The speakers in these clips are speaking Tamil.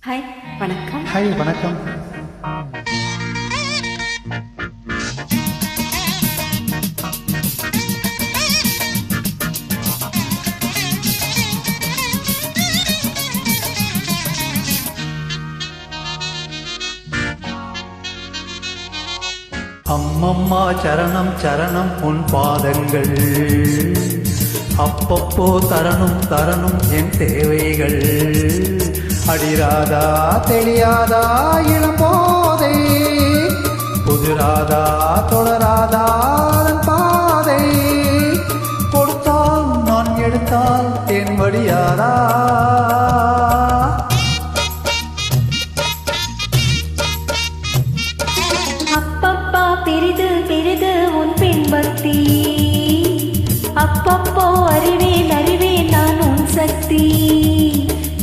ஹாய் வணக்கம். ஹாய் வணக்கம். அம்மம்மா சரணம் சரணம் உன் பாதங்கள், அப்பப்போ தரணும் தரணும் என் தேவைகள். அடிராதா தெரியாதா இளம்போதை, புதிராதா தொடராதா பாதை. கொடுத்தால் நான் எடுத்தால் என் வழியாரா. அப்பப்பா பெரிது பெரிது உன் பின்பக்தி, அப்பப்போ அறிவேன் அறிவேன் நான் உன் சக்தி.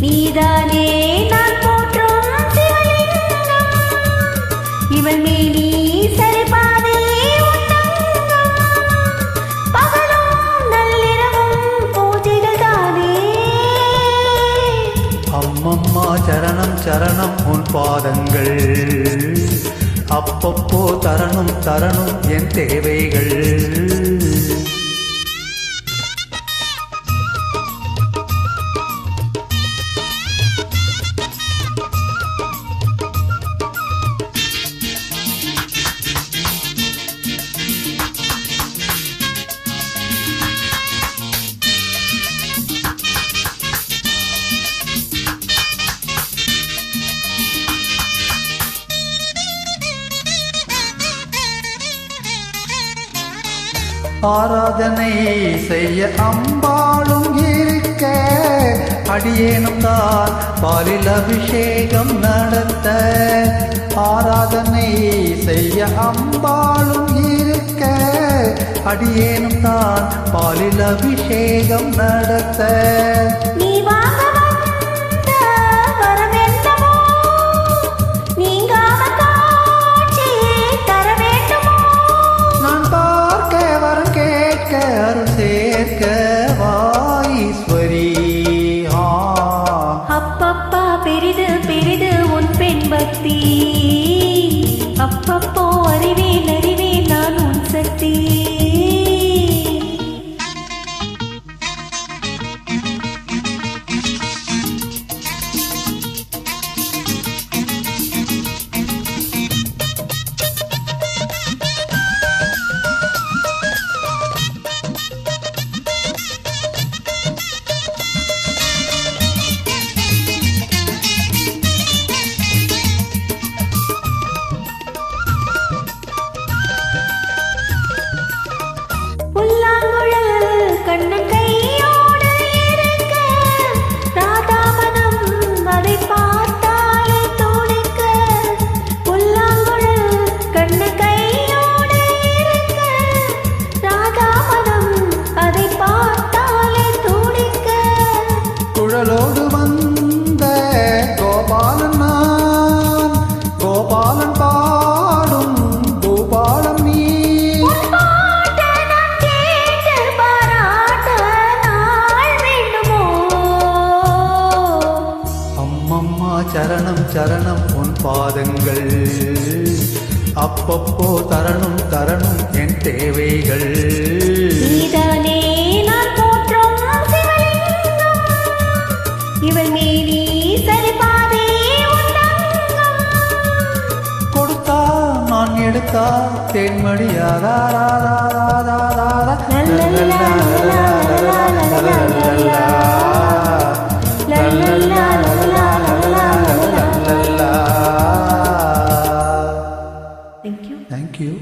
நீதானே நான் போற்றும் சிவலிங்கம், இவள் மேனி சரிபாதே உன்னங்கம். பகலும் நள்ளிரவும் பூஜைகள் தானே. அம்மம்மா சரணம் சரணம் உன் பாதங்கள், அப்பப்போ தரணும் தரணும் என் தேவைகள். ஆராதனை செய்ய அம்பாளும் இருக்க, அடியேனும் தான் பாலில் அபிஷேகம் நடத்த. ஆராதனை செய்ய அம்பாளும் இருக்க, அடியேனும் தான் பாலில் அபிஷேகம் நடத்த. நீ வாங்க வந்த வரவேண்டுமோ, நீங்காத காட்சி தர வேண்டுமோ. நான் பார்க்க வரம் கேட்க அருள் சேர்க்க வாஈஸ்வரி. அப்பப்பா பெரிது பெரிது உன் பெண் பக்தி, அப்பப்போ அறிவேன் அறிவேன் நான் உன் சக்தி. கண்ணன் கையோடு இருக்க, ராதாமனம் அதை பார்த்தாலே துடிக்க. புல்லாங்குழல் கண்ணன் கையோடு இருக்க, ராதாமனம் அதை பார்த்தாலே துடிக்க. குழலோடு வந்த கோபாலன் நான், கோபாலன் பாடும் பூபாலம் நீ. சரணம் சரணம் உன் பாதங்கள், அப்பப்போ தரணும் தரணும் என் தேவைகள். நீதானே நான் போற்றும் சிவலிங்கம், இவள் மேனி சரிபாதே உன்னங்கம். கொடுத்தா நான் எடுத்தா தேன்மடியாரா. Thank you. Thank you.